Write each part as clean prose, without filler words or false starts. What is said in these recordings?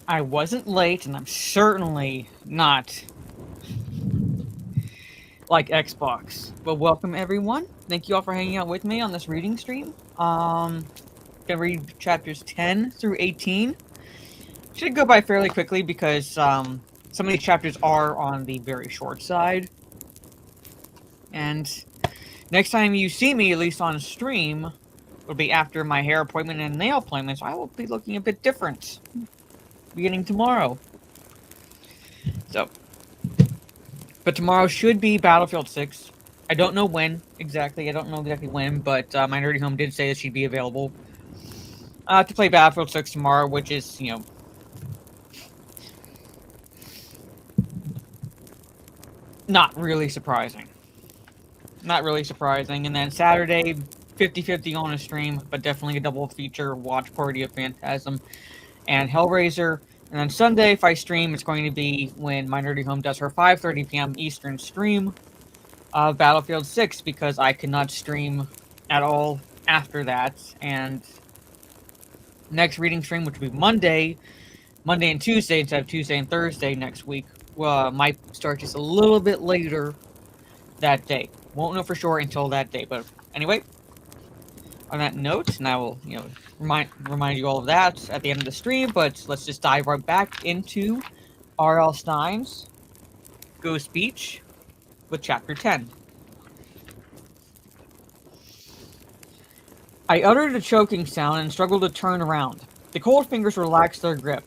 I wasn't late, and I'm certainly not like Xbox. But welcome everyone. Thank you all for hanging out with me on this reading stream. Gonna read chapters 10 through 18. Should go by fairly quickly because some of these chapters are on the very short side. And next time you see me, at least on stream, will be after my hair appointment and nail appointments. I will be looking a bit different beginning tomorrow. So, but tomorrow should be Battlefield 6. I don't know when exactly. I don't know exactly when, but my nerdy home did say that she'd be available to play Battlefield 6 tomorrow, which is, not really surprising. Not really surprising. And then Saturday, 50-50 on a stream, but definitely a double feature watch party of Phantasm and Hellraiser. And then Sunday, if I stream, it's going to be when my nerdy home does her 5:30 p.m. Eastern stream of Battlefield 6, because I cannot stream at all after that. And next reading stream, which will be Monday and Tuesday instead of Tuesday and Thursday next week, might start just a little bit later that day. Won't know for sure until that day. But anyway, on that note, and I will, remind you all of that at the end of the stream. But let's just dive right back into R.L. Stine's Ghost Beach with Chapter 10. I uttered a choking sound and struggled to turn around. The cold fingers relaxed their grip.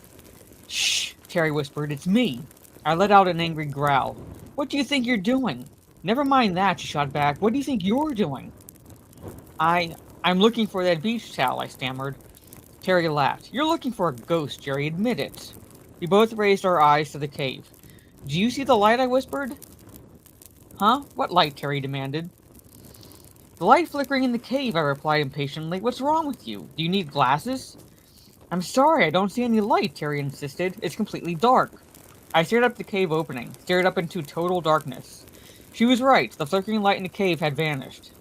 Shh, Terry whispered. It's me. I let out an angry growl. What do you think you're doing? Never mind that, she shot back. What do you think you're doing? I'm looking for that beach towel, I stammered. Terry laughed. You're looking for a ghost, Jerry. Admit it. We both raised our eyes to the cave. Do you see the light? I whispered. Huh? What light? Terry demanded. The light flickering in the cave, I replied impatiently. What's wrong with you? Do you need glasses? I'm sorry, I don't see any light, Terry insisted. It's completely dark. I stared up the cave opening, stared up into total darkness. She was right. The flickering light in the cave had vanished.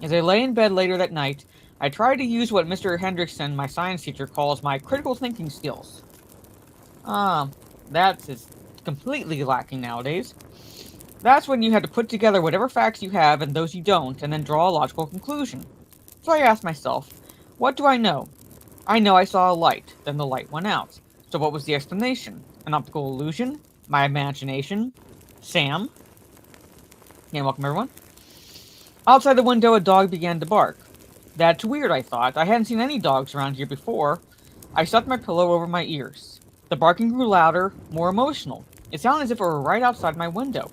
As I lay in bed later that night, I tried to use what Mr. Hendrickson, my science teacher, calls my critical thinking skills. That is completely lacking nowadays. That's when you have to put together whatever facts you have and those you don't, and then draw a logical conclusion. So I asked myself, what do I know? I know I saw a light, then the light went out. So what was the explanation? An optical illusion? My imagination? Sam? Yeah, welcome everyone. Outside the window, a dog began to bark. That's weird, I thought. I hadn't seen any dogs around here before. I stuffed my pillow over my ears. The barking grew louder, more emotional. It sounded as if it were right outside my window.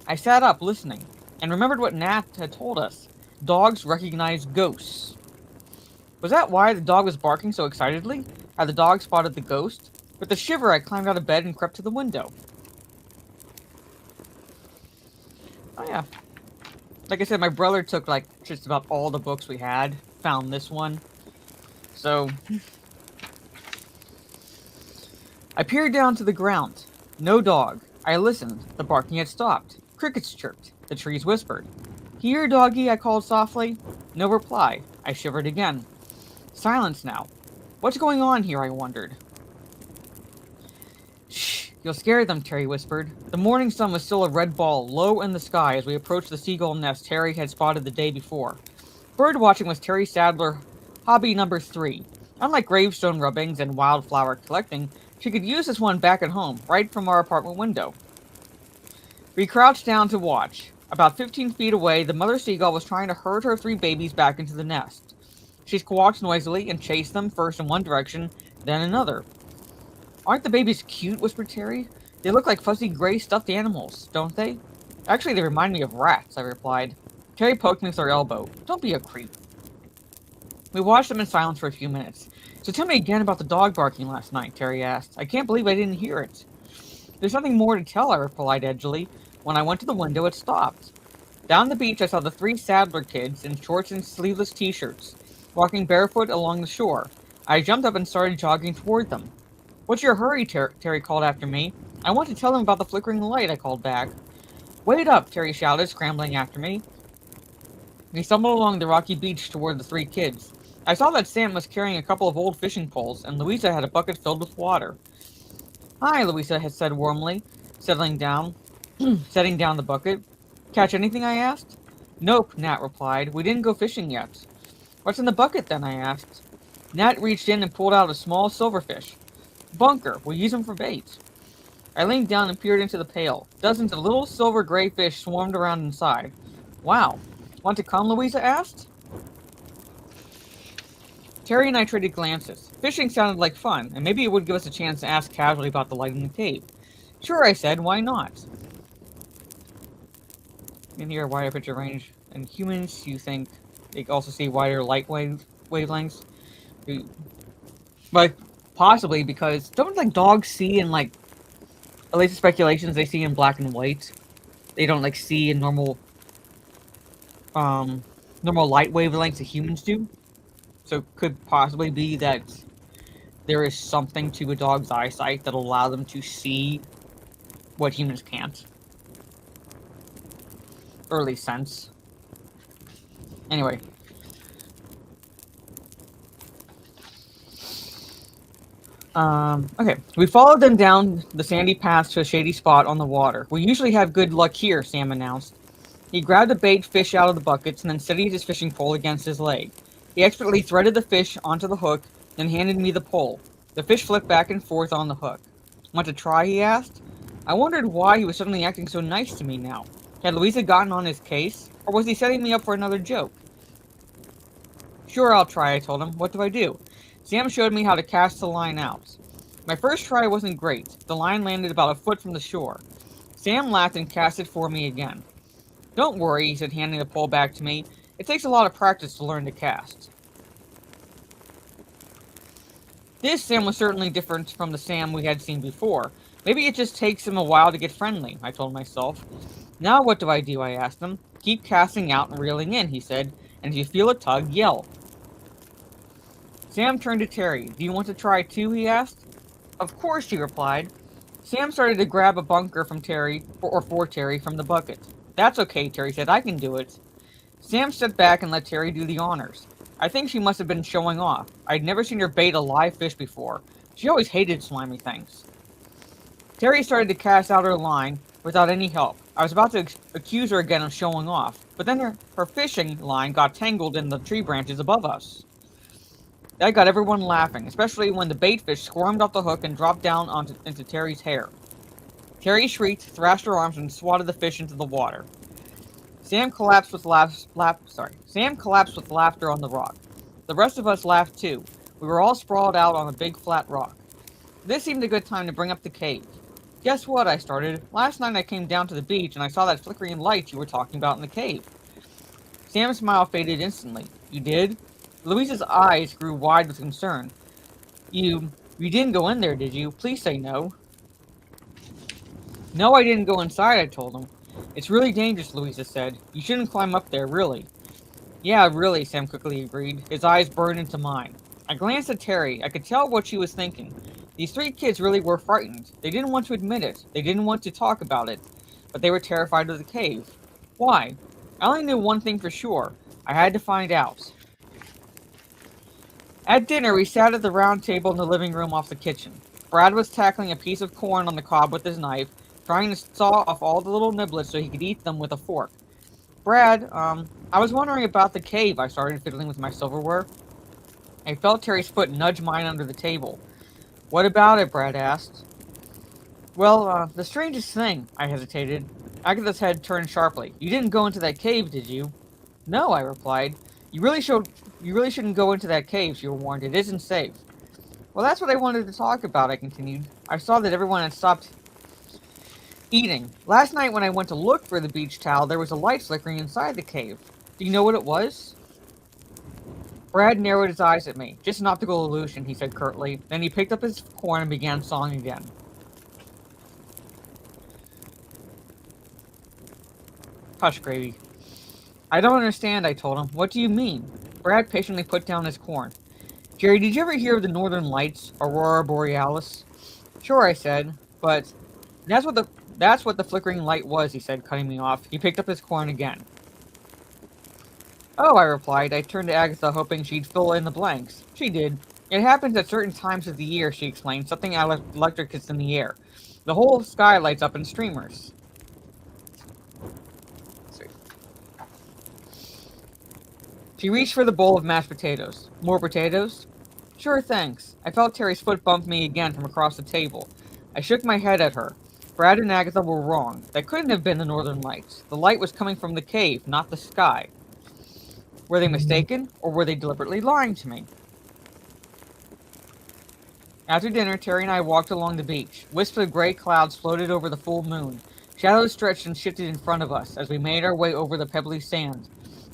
I sat up, listening, and remembered what Nat had told us. Dogs recognize ghosts. Was that why the dog was barking so excitedly? Had the dog spotted the ghost? With a shiver, I climbed out of bed and crept to the window. Oh yeah. Like I said, my brother took, just about all the books we had. Found this one. So, I peered down to the ground. No dog. I listened. The barking had stopped. Crickets chirped. The trees whispered. Here, doggy, I called softly. No reply. I shivered again. Silence now. What's going on here, I wondered. Shh, you'll scare them, Terry whispered. The morning sun was still a red ball low in the sky as we approached the seagull nest Terry had spotted the day before. Bird watching was Terry Sadler hobby number 3. Unlike gravestone rubbings and wildflower collecting, she could use this one back at home, right from our apartment window. We crouched down to watch. About 15 feet away, the mother seagull was trying to herd her 3 babies back into the nest. She squawked noisily and chased them first in one direction, then another. Aren't the babies cute? Whispered Terry. They look like fuzzy gray stuffed animals, don't they? Actually, they remind me of rats, I replied. Terry poked me with her elbow. Don't be a creep. We watched them in silence for a few minutes. So tell me again about the dog barking last night, Terry asked. I can't believe I didn't hear it. There's nothing more to tell, I replied edgily. When I went to the window, it stopped. Down the beach, I saw the 3 Sadler kids in shorts and sleeveless t-shirts, walking barefoot along the shore. I jumped up and started jogging toward them. What's your hurry, Terry called after me. I want to tell them about the flickering light, I called back. Wait up, Terry shouted, scrambling after me. We stumbled along the rocky beach toward the 3 kids. I saw that Sam was carrying a couple of old fishing poles, and Louisa had a bucket filled with water. Hi, Louisa had said warmly, settling down, setting down the bucket. Catch anything? I asked. Nope, Nat replied. We didn't go fishing yet. What's in the bucket then? I asked. Nat reached in and pulled out a small silverfish. Bunker, we'll use him for bait. I leaned down and peered into the pail. Dozens of little silver gray fish swarmed around inside. Wow. Want to come? Louisa asked. Terry and I traded glances. Fishing sounded like fun, and maybe it would give us a chance to ask casually about the light in the cave. Sure, I said, why not? In here, wider picture range. And humans, you think they also see wider light wavelengths? But possibly because don't like dogs see in like, at least the speculations, they see in black and white. They don't like see in normal light wavelengths that humans do. So it could possibly be that there is something to a dog's eyesight that'll allow them to see what humans can't. Or at least sense. Anyway. Okay. We followed them down the sandy path to a shady spot on the water. We usually have good luck here, Sam announced. He grabbed a bait fish out of the buckets and then steadied his fishing pole against his leg. He expertly threaded the fish onto the hook, then handed me the pole. The fish flipped back and forth on the hook. Want to try? He asked. I wondered why he was suddenly acting so nice to me now. Had Louisa gotten on his case, or was he setting me up for another joke? Sure, I'll try, I told him. What do I do? Sam showed me how to cast the line out. My first try wasn't great. The line landed about a foot from the shore. Sam laughed and cast it for me again. Don't worry, he said, handing the pole back to me. It takes a lot of practice to learn to cast. This Sam was certainly different from the Sam we had seen before. Maybe it just takes him a while to get friendly, I told myself. Now what do? I asked him. Keep casting out and reeling in, he said, and if you feel a tug, yell. Sam turned to Terry. Do you want to try too? He asked. Of course, she replied. Sam started to grab a bunker from Terry, for Terry, from the bucket. That's okay, Terry said. I can do it. Sam stepped back and let Terry do the honors. I think she must have been showing off. I'd never seen her bait a live fish before. She always hated slimy things. Terry started to cast out her line without any help. I was about to accuse her again of showing off, but then her fishing line got tangled in the tree branches above us. That got everyone laughing, especially when the bait fish squirmed off the hook and dropped down into Terry's hair. Terry shrieked, thrashed her arms, and swatted the fish into the water. Sam collapsed with laughter on the rock. The rest of us laughed too. We were all sprawled out on a big flat rock. This seemed a good time to bring up the cave. Guess what? I started. Last night I came down to the beach and I saw that flickering light you were talking about in the cave. Sam's smile faded instantly. You did? Louisa's eyes grew wide with concern. You didn't go in there, did you? Please say no. No, I didn't go inside, I told him. It's really dangerous, Louisa said. You shouldn't climb up there, really. Yeah, really, Sam quickly agreed. His eyes burned into mine. I glanced at Terry. I could tell what she was thinking. These three kids really were frightened. They didn't want to admit it. They didn't want to talk about it. But they were terrified of the cave. Why? I only knew one thing for sure. I had to find out. At dinner, we sat at the round table in the living room off the kitchen. Brad was tackling a piece of corn on the cob with his knife, trying to saw off all the little niblets so he could eat them with a fork. Brad, I was wondering about the cave. I started fiddling with my silverware. I felt Terry's foot nudge mine under the table. What about it? Brad asked. Well, the strangest thing, I hesitated. Agatha's head turned sharply. You didn't go into that cave, did you? No, I replied. You really shouldn't go into that cave, she warned. It isn't safe. Well, that's what I wanted to talk about, I continued. I saw that everyone had stopped eating. Last night when I went to look for the beach towel, there was a light flickering inside the cave. Do you know what it was? Brad narrowed his eyes at me. Just an optical illusion, he said curtly. Then he picked up his corn and began sawing again. Hush, Gravy. I don't understand, I told him. What do you mean? Brad patiently put down his corn. Jerry, did you ever hear of the Northern Lights, Aurora Borealis? Sure, I said, but that's what the flickering light was, he said, cutting me off. He picked up his corn again. Oh, I replied. I turned to Agatha, hoping she'd fill in the blanks. She did. It happens at certain times of the year, she explained. Something electric is in the air. The whole sky lights up in streamers. She reached for the bowl of mashed potatoes. More potatoes? Sure, thanks. I felt Terry's foot bump me again from across the table. I shook my head at her. Brad and Agatha were wrong. That couldn't have been the northern lights. The light was coming from the cave, not the sky. Were they mistaken, or were they deliberately lying to me? After dinner, Terry and I walked along the beach. Wisps of gray clouds floated over the full moon. Shadows stretched and shifted in front of us as we made our way over the pebbly sand.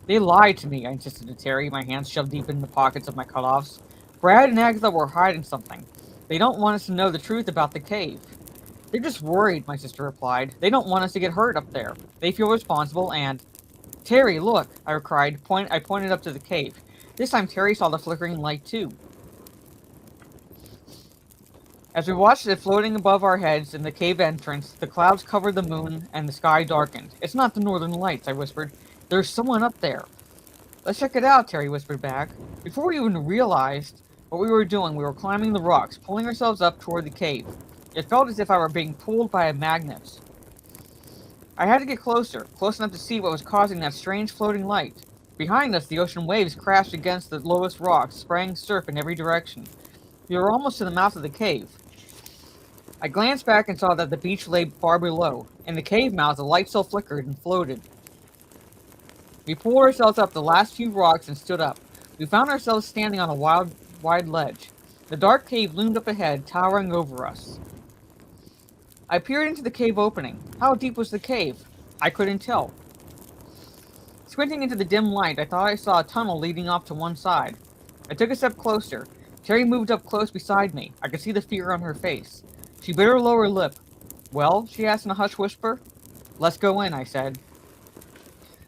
They lied to me, I insisted to Terry, my hands shoved deep in the pockets of my cutoffs. Brad and Agatha were hiding something. They don't want us to know the truth about the cave. They're just worried, my sister replied. They don't want us to get hurt up there. They feel responsible and... Terry, look, I cried. I pointed up to the cave. This time Terry saw the flickering light too. As we watched it floating above our heads in the cave entrance, the clouds covered the moon and the sky darkened. It's not the northern lights, I whispered. There's someone up there. Let's check it out, Terry whispered back. Before we even realized what we were doing, we were climbing the rocks, pulling ourselves up toward the cave. It felt as if I were being pulled by a magnet. I had to get closer, close enough to see what was causing that strange floating light. Behind us, the ocean waves crashed against the lowest rocks, spraying surf in every direction. We were almost to the mouth of the cave. I glanced back and saw that the beach lay far below. In the cave mouth, the light still flickered and floated. We pulled ourselves up the last few rocks and stood up. We found ourselves standing on a wide ledge. The dark cave loomed up ahead, towering over us. I peered into the cave opening. How deep was the cave? I couldn't tell. Squinting into the dim light, I thought I saw a tunnel leading off to one side. I took a step closer. Terry moved up close beside me. I could see the fear on her face. She bit her lower lip. Well, she asked in a hushed whisper. Let's go in, I said.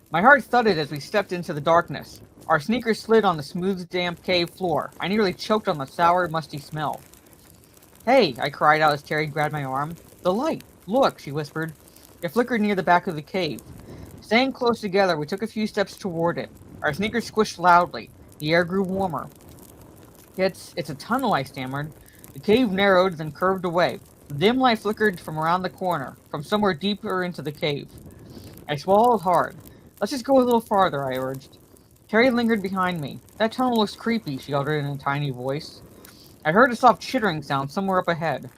My heart thudded as we stepped into the darkness. Our sneakers slid on the smooth, damp cave floor. I nearly choked on the sour, musty smell. Hey, I cried out as Terry grabbed my arm. The light! Look, she whispered. It flickered near the back of the cave. Staying close together, we took a few steps toward it. Our sneakers squished loudly. The air grew warmer. It's a tunnel, I stammered. The cave narrowed, then curved away. The dim light flickered from around the corner, from somewhere deeper into the cave. I swallowed hard. Let's just go a little farther, I urged. Terry lingered behind me. That tunnel looks creepy, she uttered in a tiny voice. I heard a soft chittering sound somewhere up ahead.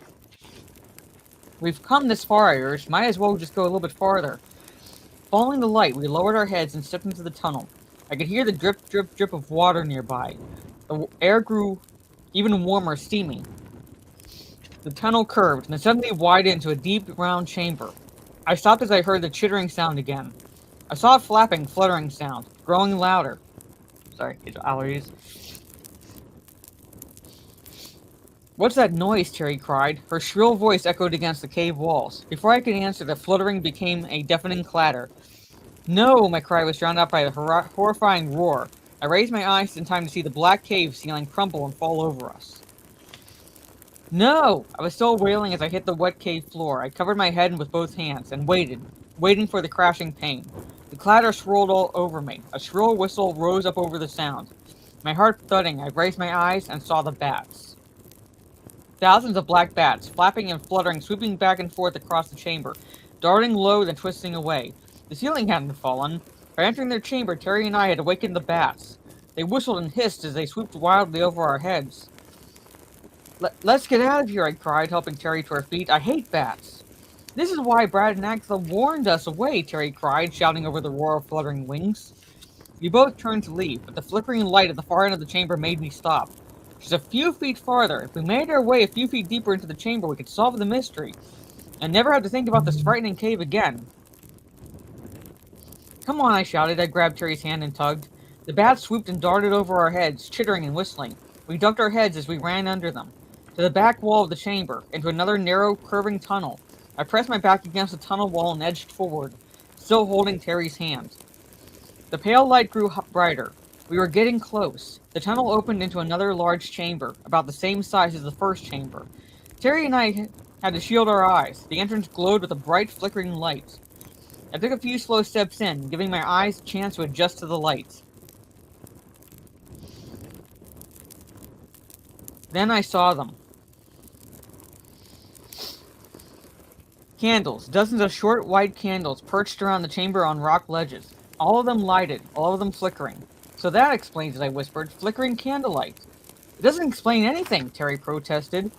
We've come this far, I urged. Might as well just go a little bit farther. Following the light, we lowered our heads and stepped into the tunnel. I could hear the drip, drip, drip of water nearby. The air grew even warmer, steamy. The tunnel curved, and suddenly widened into a deep, round chamber. I stopped as I heard the chittering sound again. I saw a flapping, fluttering sound, growing louder. Sorry, it's allergies. What's that noise? Terry cried. Her shrill voice echoed against the cave walls. Before I could answer, the fluttering became a deafening clatter. No! My cry was drowned out by a horrifying roar. I raised my eyes in time to see the black cave ceiling crumble and fall over us. No! I was still wailing as I hit the wet cave floor. I covered my head with both hands and waited, waiting for the crashing pain. The clatter swirled all over me. A shrill whistle rose up over the sound. My heart thudding, I raised my eyes and saw the bats. Thousands of black bats, flapping and fluttering, sweeping back and forth across the chamber, darting low then twisting away. The ceiling hadn't fallen. By entering their chamber, Terry and I had awakened the bats. They whistled and hissed as they swooped wildly over our heads. Let's get out of here, I cried, helping Terry to her feet. I hate bats. This is why Brad and Agatha warned us away, Terry cried, shouting over the roar of fluttering wings. We both turned to leave, but the flickering light at the far end of the chamber made me stop. Just a few feet farther. If we made our way a few feet deeper into the chamber, we could solve the mystery, and never have to think about this frightening cave again. Come on, I shouted. I grabbed Terry's hand and tugged. The bats swooped and darted over our heads, chittering and whistling. We ducked our heads as we ran under them. To the back wall of the chamber, into another narrow, curving tunnel. I pressed my back against the tunnel wall and edged forward, still holding Terry's hand. The pale light grew brighter. We were getting close. The tunnel opened into another large chamber, about the same size as the first chamber. Terry and I had to shield our eyes. The entrance glowed with a bright, flickering light. I took a few slow steps in, giving my eyes a chance to adjust to the light. Then I saw them. Candles. Dozens of short, white candles perched around the chamber on rock ledges. All of them lighted, all of them flickering. So that explains it, I whispered. Flickering candlelight. It doesn't explain anything, Terry protested,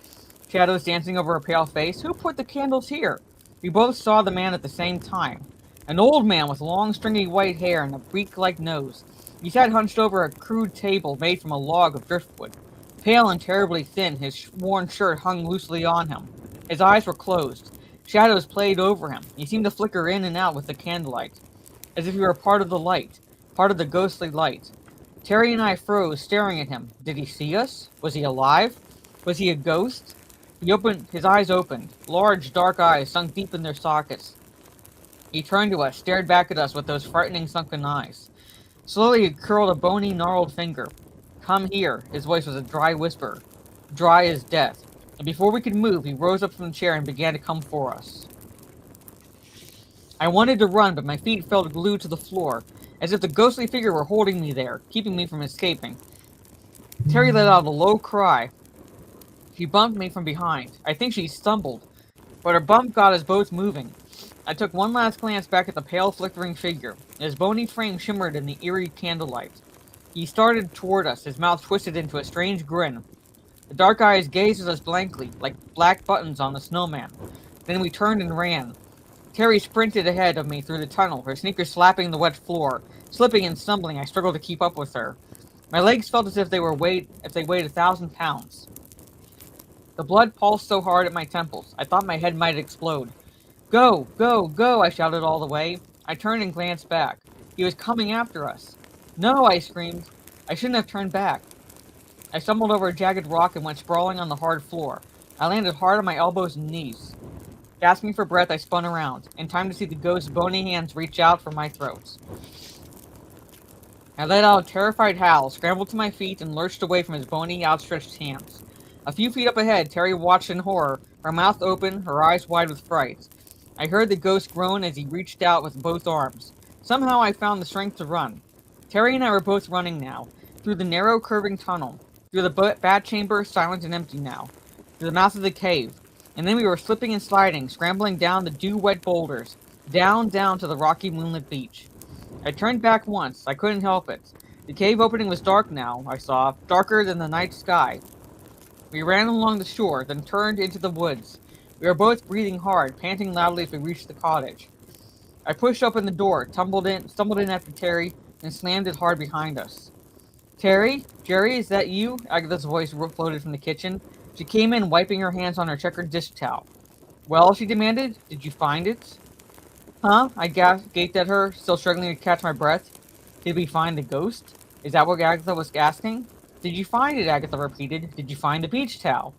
shadows dancing over her pale face. Who put the candles here? We both saw the man at the same time. An old man with long, stringy white hair and a beak-like nose. He sat hunched over a crude table made from a log of driftwood. Pale and terribly thin, his worn shirt hung loosely on him. His eyes were closed. Shadows played over him. He seemed to flicker in and out with the candlelight, as if he were part of the light, part of the ghostly light. Terry and I froze, staring at him. Did he see us? Was he alive? Was he a ghost? His eyes opened. Large, dark eyes sunk deep in their sockets. He turned to us, stared back at us with those frightening sunken eyes. Slowly he curled a bony, gnarled finger. Come here. His voice was a dry whisper. Dry as death. And before we could move, he rose up from the chair and began to come for us. I wanted to run, but my feet felt glued to the floor, as if the ghostly figure were holding me there, keeping me from escaping. Terry let out a low cry. She bumped me from behind. I think she stumbled, but her bump got us both moving. I took one last glance back at the pale, flickering figure. His bony frame shimmered in the eerie candlelight. He started toward us, his mouth twisted into a strange grin. The dark eyes gazed at us blankly, like black buttons on a snowman. Then we turned and ran. Terry sprinted ahead of me through the tunnel, her sneakers slapping the wet floor. Slipping and stumbling, I struggled to keep up with her. My legs felt as if they weighed 1,000 pounds. The blood pulsed so hard at my temples, I thought my head might explode. Go, go, go, I shouted all the way. I turned and glanced back. He was coming after us. No, I screamed. I shouldn't have turned back. I stumbled over a jagged rock and went sprawling on the hard floor. I landed hard on my elbows and knees. Gasping for breath, I spun around, in time to see the ghost's bony hands reach out for my throat. I let out a terrified howl, scrambled to my feet, and lurched away from his bony, outstretched hands. A few feet up ahead, Terry watched in horror, her mouth open, her eyes wide with fright. I heard the ghost groan as he reached out with both arms. Somehow I found the strength to run. Terry and I were both running now, through the narrow, curving tunnel, through the bat chamber, silent and empty now, through the mouth of the cave. And then we were slipping and sliding, scrambling down the dew-wet boulders, down to the rocky moonlit beach. I turned back once. I couldn't help it. The cave opening was dark now, I saw, darker than the night sky. We ran along the shore, then turned into the woods. We were both breathing hard, panting loudly as we reached the cottage. I pushed open the door, stumbled in after Terry, and slammed it hard behind us. Terry? Jerry, is that you? Agatha's voice floated from the kitchen. She came in, wiping her hands on her checkered dish towel. Well, she demanded, did you find it? Huh? I gaped at her, still struggling to catch my breath. Did we find the ghost? Is that what Agatha was asking? Did you find it? Agatha repeated. Did you find the beach towel?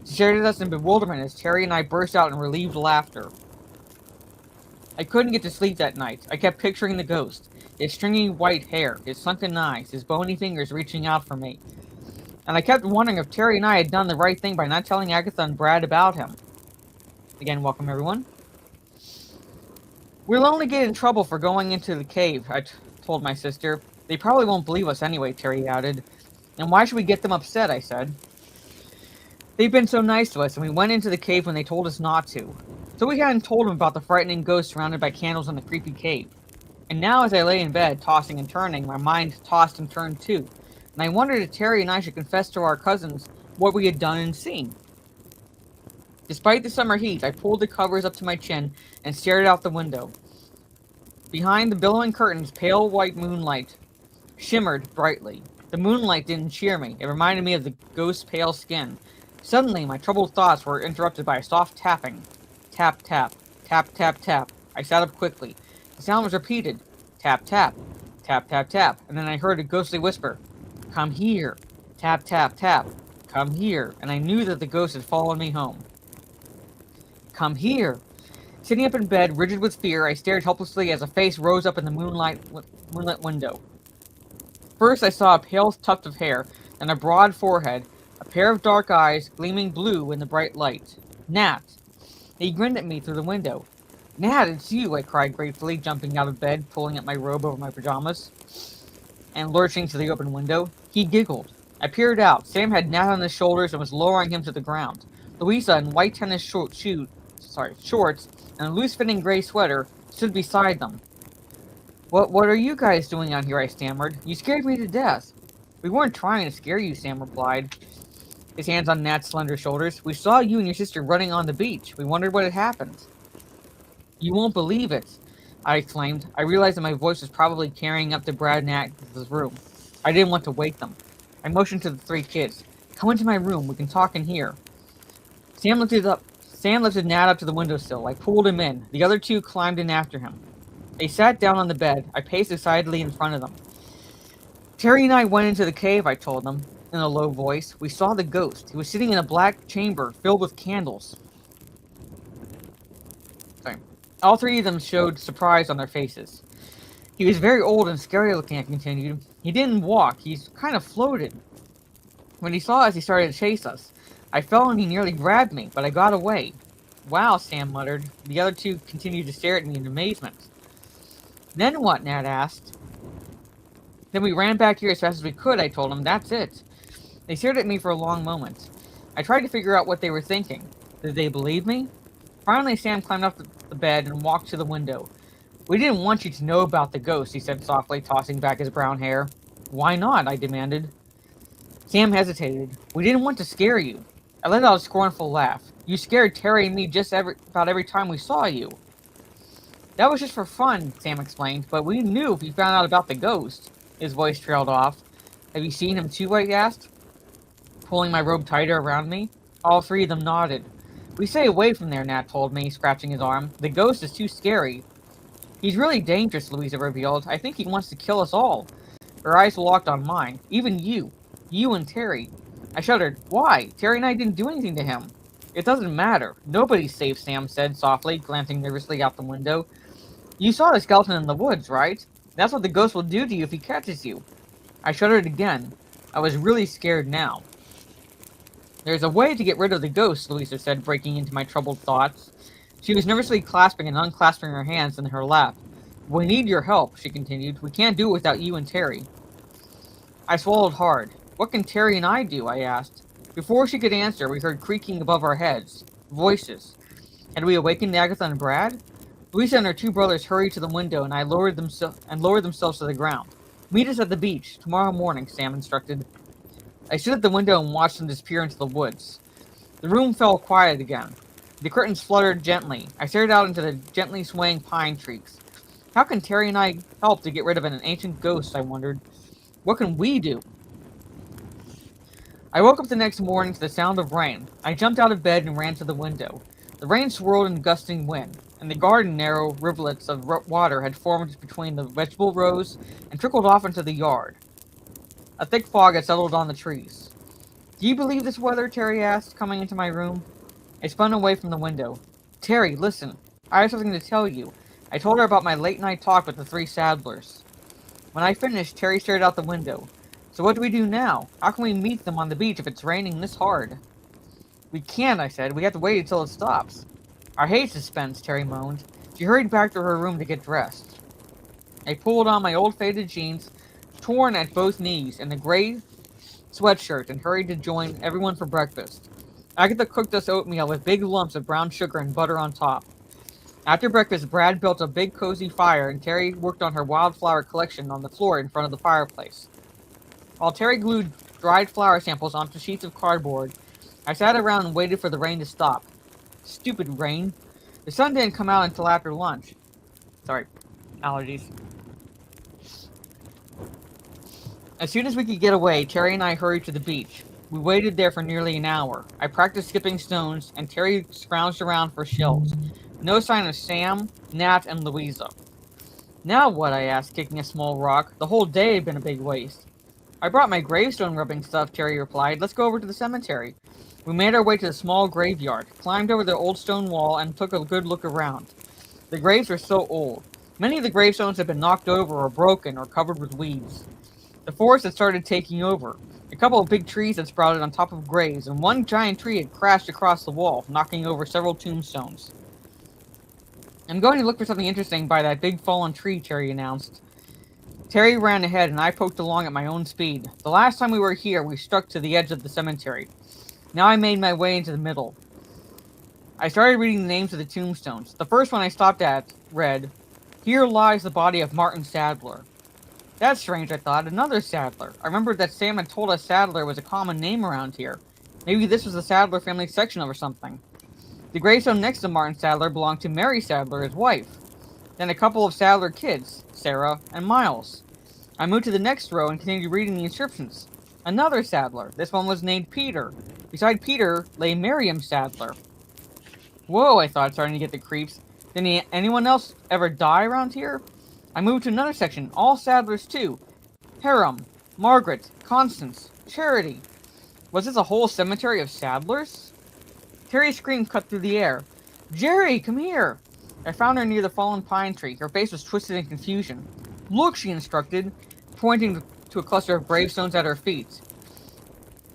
She stared at us in bewilderment as Terry and I burst out in relieved laughter. I couldn't get to sleep that night. I kept picturing the ghost. His stringy white hair, his sunken eyes, his bony fingers reaching out for me. And I kept wondering if Terry and I had done the right thing by not telling Agatha and Brad about him. Again, welcome everyone. We'll only get in trouble for going into the cave, I told my sister. They probably won't believe us anyway, Terry added. And why should we get them upset, I said. They've been so nice to us, and we went into the cave when they told us not to. So we hadn't told them about the frightening ghost surrounded by candles in the creepy cave. And now as I lay in bed, tossing and turning, my mind tossed and turned too. And I wondered if Terry and I should confess to our cousins what we had done and seen. Despite the summer heat, I pulled the covers up to my chin and stared out the window. Behind the billowing curtains, pale white moonlight shimmered brightly. The moonlight didn't cheer me. It reminded me of the ghost's pale skin. Suddenly, my troubled thoughts were interrupted by a soft tapping. Tap, tap, tap, tap, tap. I sat up quickly. The sound was repeated. Tap, tap, tap, tap, tap. And then I heard a ghostly whisper. Come here. Tap, tap, tap. Come here. And I knew that the ghost had followed me home. Come here. Sitting up in bed, rigid with fear, I stared helplessly as a face rose up in the moonlit window. First, I saw a pale tuft of hair, then a broad forehead, a pair of dark eyes gleaming blue in the bright light. Nat. He grinned at me through the window. Nat, it's you, I cried gratefully, jumping out of bed, pulling at my robe over my pajamas, and lurching to the open window. He giggled. I peered out. Sam had Nat on his shoulders and was lowering him to the ground. Louisa, in white tennis shorts, and a loose-fitting gray sweater, stood beside them. What are you guys doing out here? I stammered. You scared me to death. We weren't trying to scare you, Sam replied, his hands on Nat's slender shoulders. We saw you and your sister running on the beach. We wondered what had happened. You won't believe it, I exclaimed. I realized that my voice was probably carrying up to Brad and Nat's room. I didn't want to wake them. I motioned to the three kids. Come into my room. We can talk in here. Sam lifted Nat up to the windowsill. I pulled him in. The other two climbed in after him. They sat down on the bed. I paced excitedly in front of them. Terry and I went into the cave, I told them, in a low voice. We saw the ghost. He was sitting in a black chamber filled with candles. Sorry. All three of them showed surprise on their faces. He was very old and scary looking, I continued. He didn't walk. He kind of floated. When he saw us, he started to chase us. I fell and he nearly grabbed me, but I got away. Wow, Sam muttered. The other two continued to stare at me in amazement. Then what? Nat asked. Then we ran back here as fast as we could, I told him. That's it. They stared at me for a long moment. I tried to figure out what they were thinking. Did they believe me? Finally, Sam climbed up the bed and walked to the window. We didn't want you to know about the ghost, he said softly, tossing back his brown hair. Why not? I demanded. Sam hesitated. We didn't want to scare you. I let out a scornful laugh. You scared Terry and me just about every time we saw you. That was just for fun, Sam explained, but we knew if you found out about the ghost. His voice trailed off. Have you seen him too? I asked, pulling my robe tighter around me. All three of them nodded. We stay away from there, Nat told me, scratching his arm. The ghost is too scary. He's really dangerous, Louisa revealed. I think he wants to kill us all. Her eyes locked on mine. Even you. You and Terry. I shuddered. Why? Terry and I didn't do anything to him. It doesn't matter. Nobody's safe, Sam said softly, glancing nervously out the window. You saw the skeleton in the woods, right? That's what the ghost will do to you if he catches you. I shuddered again. I was really scared now. There's a way to get rid of the ghost, Louisa said, breaking into my troubled thoughts. She was nervously clasping and unclasping her hands in her lap. We need your help, she continued. We can't do it without you and Terry. I swallowed hard. What can Terry and I do? I asked. Before she could answer, we heard creaking above our heads. Voices. Had we awakened Agatha and Brad? Louisa and her two brothers hurried to the window, and I lowered themselves to the ground. Meet us at the beach tomorrow morning, Sam instructed. I stood at the window and watched them disappear into the woods. The room fell quiet again. The curtains fluttered gently. I stared out into the gently swaying pine trees. How can Terry and I help to get rid of an ancient ghost, I wondered. What can we do? I woke up the next morning to the sound of rain. I jumped out of bed and ran to the window. The rain swirled in gusting wind. In the garden, narrow rivulets of water had formed between the vegetable rows and trickled off into the yard. A thick fog had settled on the trees. Do you believe this weather? Terry asked, coming into my room. I spun away from the window. Terry, listen. I have something to tell you. I told her about my late-night talk with the three Sadlers. When I finished, Terry stared out the window. So what do we do now? How can we meet them on the beach if it's raining this hard? We can't, I said. We have to wait until it stops. I hate suspense, Terry moaned. She hurried back to her room to get dressed. I pulled on my old faded jeans, torn at both knees, and a gray sweatshirt, and hurried to join everyone for breakfast. Agatha cooked us oatmeal with big lumps of brown sugar and butter on top. After breakfast, Brad built a big cozy fire, and Terry worked on her wildflower collection on the floor in front of the fireplace. While Terry glued dried flower samples onto sheets of cardboard, I sat around and waited for the rain to stop. Stupid rain. The sun didn't come out until after lunch. Sorry, allergies. As soon as we could get away, Terry and I hurried to the beach. We waited there for nearly an hour. I practiced skipping stones, and Terry scrounged around for shells. No sign of Sam, Nat, and Louisa. Now what? I asked, kicking a small rock. The whole day had been a big waste. I brought my gravestone rubbing stuff, Terry replied. Let's go over to the cemetery. We made our way to the small graveyard, climbed over the old stone wall, and took a good look around. The graves were so old. Many of the gravestones had been knocked over or broken or covered with weeds. The forest had started taking over. A couple of big trees had sprouted on top of graves, and one giant tree had crashed across the wall, knocking over several tombstones. I'm going to look for something interesting by that big fallen tree, Terry announced. Terry ran ahead, and I poked along at my own speed. The last time we were here, we stuck to the edge of the cemetery. Now I made my way into the middle. I started reading the names of the tombstones. The first one I stopped at read, "Here lies the body of Martin Sadler." That's strange, I thought. Another Sadler. I remembered that Sam had told us Sadler was a common name around here. Maybe this was the Sadler family section or something. The gravestone next to Martin Sadler belonged to Mary Sadler, his wife. Then a couple of Sadler kids, Sarah and Miles. I moved to the next row and continued reading the inscriptions. Another Sadler. This one was named Peter. Beside Peter lay Miriam Sadler. Whoa, I thought, starting to get the creeps. Did anyone else ever die around here? I moved to another section, all Sadlers too. Hiram, Margaret, Constance, Charity. Was this a whole cemetery of Sadlers? Terry's scream cut through the air. "Jerry, come here!" I found her near the fallen pine tree. Her face was twisted in confusion. "Look," she instructed, pointing to a cluster of gravestones at her feet.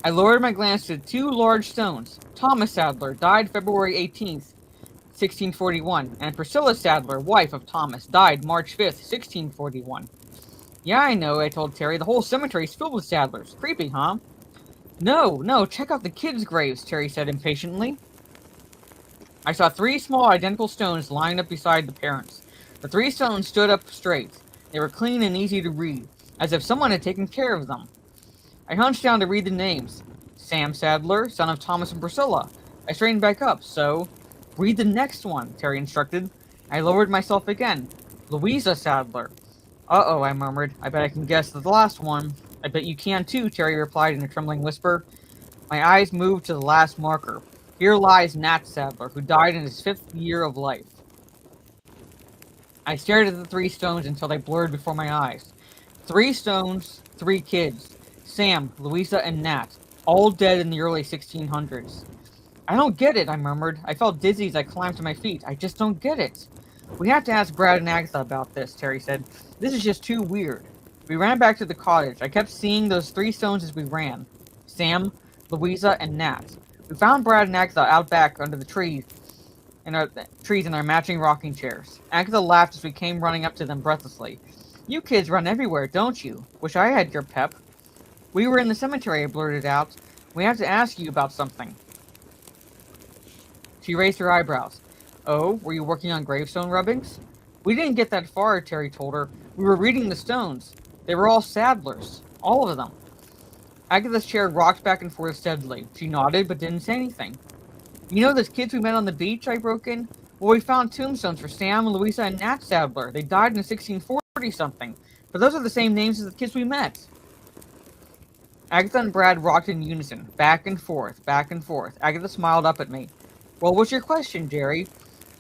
I lowered my glance to two large stones. Thomas Sadler died February 18th, 1641, and Priscilla Sadler, wife of Thomas, died March 5th, 1641. "Yeah, I know," I told Terry. "The whole cemetery's filled with Sadlers. Creepy, huh?" No, check out the kids' graves," Terry said impatiently. I saw three small identical stones lined up beside the parents. The three stones stood up straight. They were clean and easy to read, as if someone had taken care of them. I hunched down to read the names. Sam Sadler, son of Thomas and Priscilla. I straightened back up, so... "Read the next one," Terry instructed. I lowered myself again. Louisa Sadler. "Uh-oh," I murmured. "I bet I can guess the last one." "I bet you can too," Terry replied in a trembling whisper. My eyes moved to the last marker. Here lies Nat Sadler, who died in his 5th year of life. I stared at the three stones until they blurred before my eyes. 3 stones, 3 kids. Sam, Louisa, and Nat, all dead in the early 1600s. "I don't get it," I murmured. I felt dizzy as I climbed to my feet. "I just don't get it." "We have to ask Brad and Agatha about this," Terry said. "This is just too weird." We ran back to the cottage. I kept seeing those 3 stones as we ran. Sam, Louisa, and Nat. We found Brad and Agatha out back under the trees in our matching rocking chairs. Agatha laughed as we came running up to them breathlessly. "You kids run everywhere, don't you? Wish I had your pep." "We were in the cemetery," I blurted out. "We have to ask you about something." She raised her eyebrows. "Oh, were you working on gravestone rubbings?" "We didn't get that far," Terry told her. "We were reading the stones. They were all Sadlers. All of them." Agatha's chair rocked back and forth steadily. She nodded, but didn't say anything. "You know those kids we met on the beach?" I broke in. "Well, we found tombstones for Sam, Louisa, and Nat Sadler. They died in 1640-something. But those are the same names as the kids we met." Agatha and Brad rocked in unison, back and forth, back and forth. Agatha smiled up at me. "Well, what's your question, Jerry?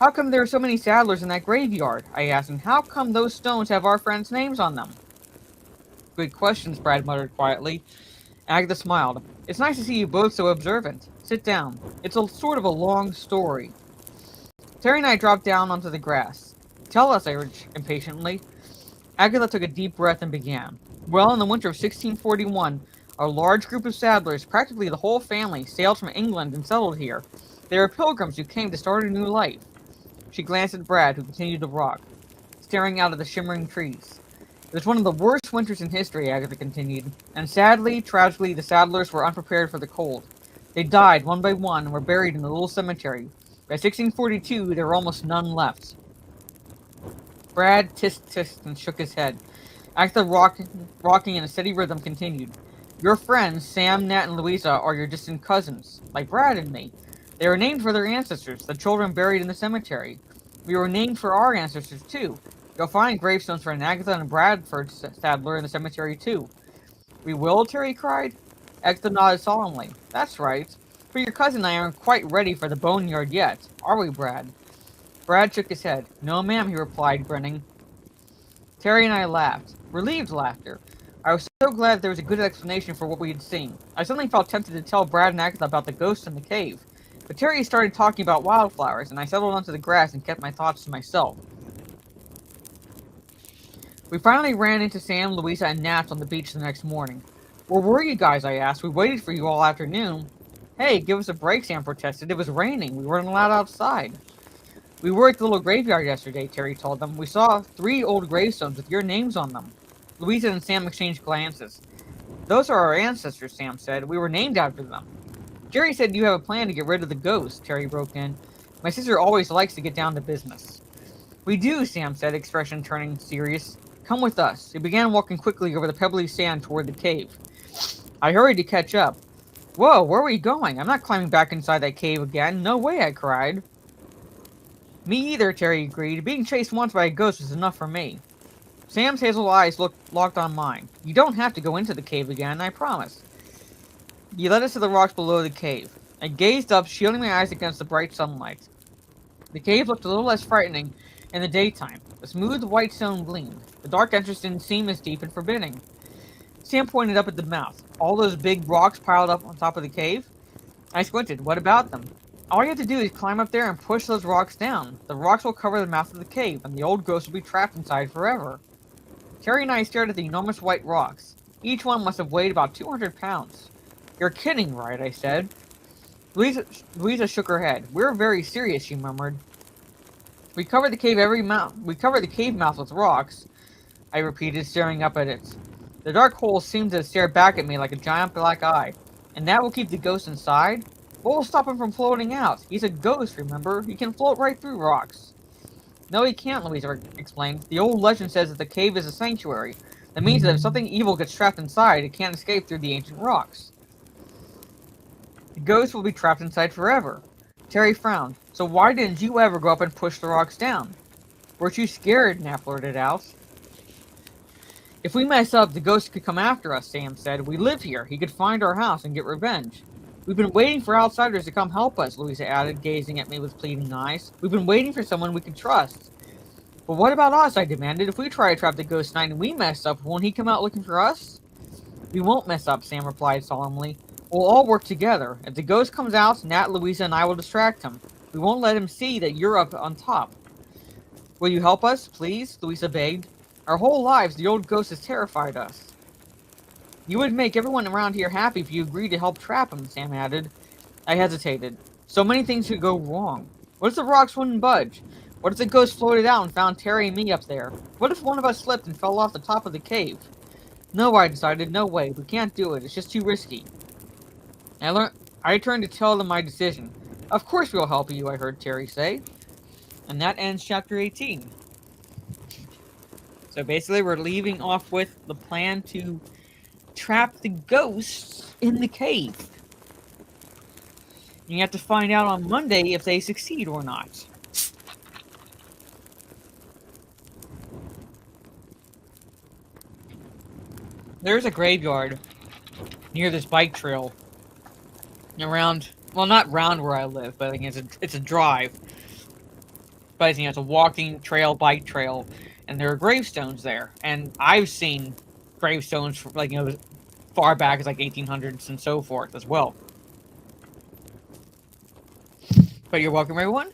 How come there are so many Sadlers in that graveyard?" I asked, "and how come those stones have our friends' names on them?" "Good questions," Brad muttered quietly. Agatha smiled. "It's nice to see you both so observant. Sit down. It's a sort of a long story." Terry and I dropped down onto the grass. "Tell us," I urged impatiently. Agatha took a deep breath and began. "Well, in the winter of 1641, a large group of Sadlers, practically the whole family, sailed from England and settled here. They were pilgrims who came to start a new life." She glanced at Brad, who continued to rock, staring out at the shimmering trees. "It was one of the worst winters in history," Agatha continued, "and sadly, tragically, the Sadlers were unprepared for the cold. They died one by one and were buried in the little cemetery. By 1642, there were almost none left." Brad tissed and shook his head. Agatha, rocking in a steady rhythm, continued. "Your friends, Sam, Nat, and Louisa, are your distant cousins, like Brad and me. They were named for their ancestors, the children buried in the cemetery. We were named for our ancestors, too. You'll find gravestones for Agatha and Bradford Sadler in the cemetery, too." "We will?" Terry cried. Agatha nodded solemnly. "That's right. But your cousin and I aren't quite ready for the boneyard yet, are we, Brad?" Brad shook his head. "No, ma'am," he replied, grinning. Terry and I laughed. Relieved laughter. I was so glad there was a good explanation for what we had seen. I suddenly felt tempted to tell Brad and Agatha about the ghost in the cave. But Terry started talking about wildflowers, and I settled onto the grass and kept my thoughts to myself. We finally ran into Sam, Louisa, and Nat on the beach the next morning. "Where were you guys?" I asked. "We waited for you all afternoon." "Hey, give us a break," Sam protested. "It was raining. We weren't allowed outside." "We were at the little graveyard yesterday," Terry told them. "We saw 3 old gravestones with your names on them." Louisa and Sam exchanged glances. Those are our ancestors, Sam said. We were named after them. Jerry said you have a plan to get rid of the ghost, Terry broke in. My sister always likes to get down to business. We do, Sam said, expression turning serious. Come with us. He began walking quickly over the pebbly sand toward the cave. I hurried to catch up. Whoa, where are we going? I'm not climbing back inside that cave again. No way, I cried. Me either, Terry agreed. Being chased once by a ghost was enough for me. Sam's hazel eyes locked on mine. You don't have to go into the cave again, I promise. He led us to the rocks below the cave. I gazed up, shielding my eyes against the bright sunlight. The cave looked a little less frightening in the daytime. A smooth white stone gleamed. The dark entrance didn't seem as deep and forbidding. Sam pointed up at the mouth. All those big rocks piled up on top of the cave? I squinted. What about them? All you have to do is climb up there and push those rocks down. The rocks will cover the mouth of the cave, and the old ghost will be trapped inside forever. Terry and I stared at the enormous white rocks. Each one must have weighed about 200 pounds. You're kidding, right? I said. Louisa shook her head. We're very serious, she murmured. We covered the cave mouth with rocks, I repeated, staring up at it. The dark hole seemed to stare back at me like a giant black eye. And that will keep the ghost inside? What will stop him from floating out? He's a ghost, remember? He can float right through rocks. No, he can't, Louisa explained. The old legend says that the cave is a sanctuary. That means that if something evil gets trapped inside, it can't escape through the ancient rocks. The ghost will be trapped inside forever. Terry frowned. So why didn't you ever go up and push the rocks down? We're too scared, Nap blurted out. If we mess up, the ghost could come after us, Sam said. We live here. He could find our house and get revenge. We've been waiting for outsiders to come help us, Louisa added, gazing at me with pleading eyes. We've been waiting for someone we can trust. But what about us, I demanded. If we try to trap the ghost tonight and we mess up, won't he come out looking for us? We won't mess up, Sam replied solemnly. We'll all work together. If the ghost comes out, Nat, Louisa, and I will distract him. We won't let him see that you're up on top. Will you help us, please? Louisa begged. Our whole lives, the old ghost has terrified us. You would make everyone around here happy if you agreed to help trap him, Sam added. I hesitated. So many things could go wrong. What if the rocks wouldn't budge? What if the ghost floated out and found Terry and me up there? What if one of us slipped and fell off the top of the cave? No, I decided. No way. We can't do it. It's just too risky. I turned to tell them my decision. Of course we'll help you, I heard Terry say. And that ends chapter 18. So basically we're leaving off with the plan to trap the ghosts in the cave. And you have to find out on Monday if they succeed or not. There's a graveyard near this bike trail around, well, not round where I live, but I think it's a drive. But it's a walking trail, bike trail, and there are gravestones there. And I've seen gravestones from, as far back as 1800s and so forth as well. But you're welcome, everyone.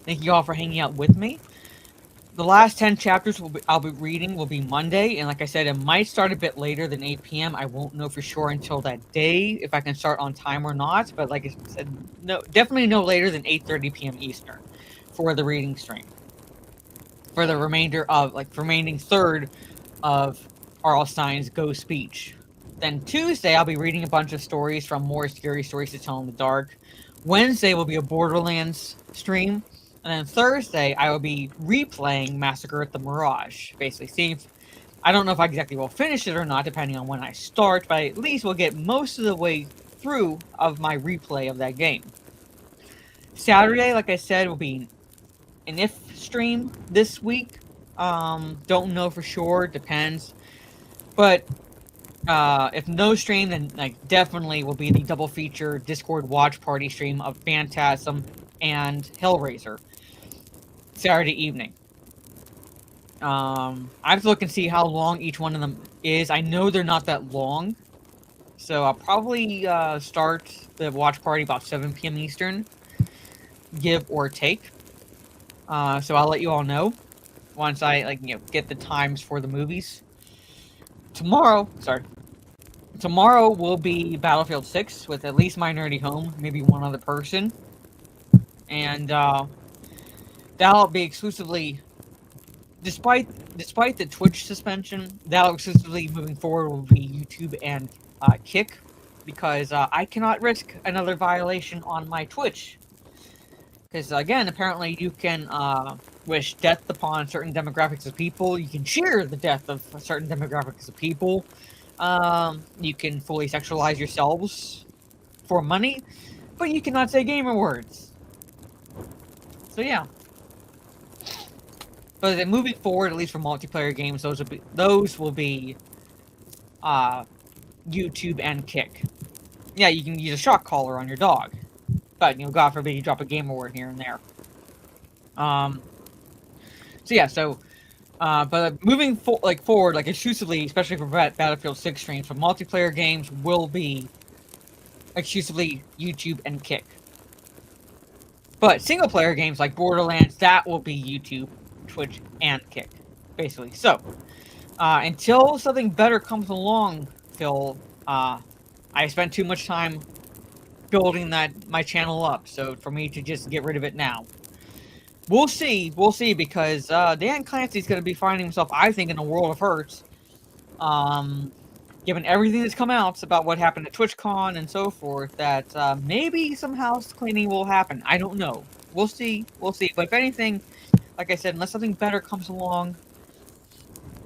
Thank you all for hanging out with me. The last 10 chapters I'll be reading will be Monday, and like I said, it might start a bit later than 8 p.m. I won't know for sure until that day if I can start on time or not, but like I said, no, definitely no later than 8:30 p.m. Eastern for the reading stream. For the remaining third of R.L. Stine's Ghost Speech. Then Tuesday, I'll be reading a bunch of stories from More Scary Stories to Tell in the Dark. Wednesday will be a Borderlands stream. And then Thursday, I will be replaying Massacre at the Mirage. Basically, seeing if, I don't know if I exactly will finish it or not, depending on when I start, but at least we'll get most of the way through of my replay of that game. Saturday, like I said, will be an if stream this week. Don't know for sure, depends. But if no stream, then definitely will be the double feature Discord watch party stream of Phantasm and Hellraiser. Saturday evening. I have to look and see how long each one of them is. I know they're not that long. So I'll probably start the watch party about 7 p.m. Eastern. Give or take. So I'll let you all know once I get the times for the movies. Tomorrow will be Battlefield 6 with at least my nerdy home, maybe one other person. And that'll be exclusively despite the Twitch suspension, that'll exclusively moving forward will be YouTube and Kick, because I cannot risk another violation on my Twitch. Because again, apparently you can wish death upon certain demographics of people. You can cheer the death of certain demographics of people. You can fully sexualize yourselves for money, but you cannot say gamer words. So yeah. But then moving forward, at least for multiplayer games, those will be YouTube and Kick. Yeah, you can use a shock collar on your dog, but God forbid you drop a gamer word here and there. So yeah, but moving forward, exclusively, especially for Battlefield 6 streams, for multiplayer games will be exclusively YouTube and Kick. But single player games like Borderlands, that will be YouTube, Twitch, and Kick, basically. So until something better comes along, Phil, I spent too much time building my channel up, so for me to just get rid of it now. We'll see, because Dan Clancy's going to be finding himself, I think, in a world of hurt. Given everything that's come out about what happened at TwitchCon and so forth, that maybe some house cleaning will happen. I don't know. We'll see. But if anything, like I said, unless something better comes along,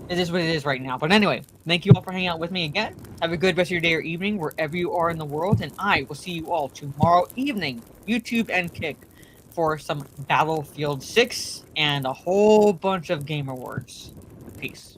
it is what it is right now. But anyway, thank you all for hanging out with me again. Have a good rest of your day or evening, wherever you are in the world, and I will see you all tomorrow evening, YouTube and Kick, for some Battlefield 6 and a whole bunch of game awards. Peace.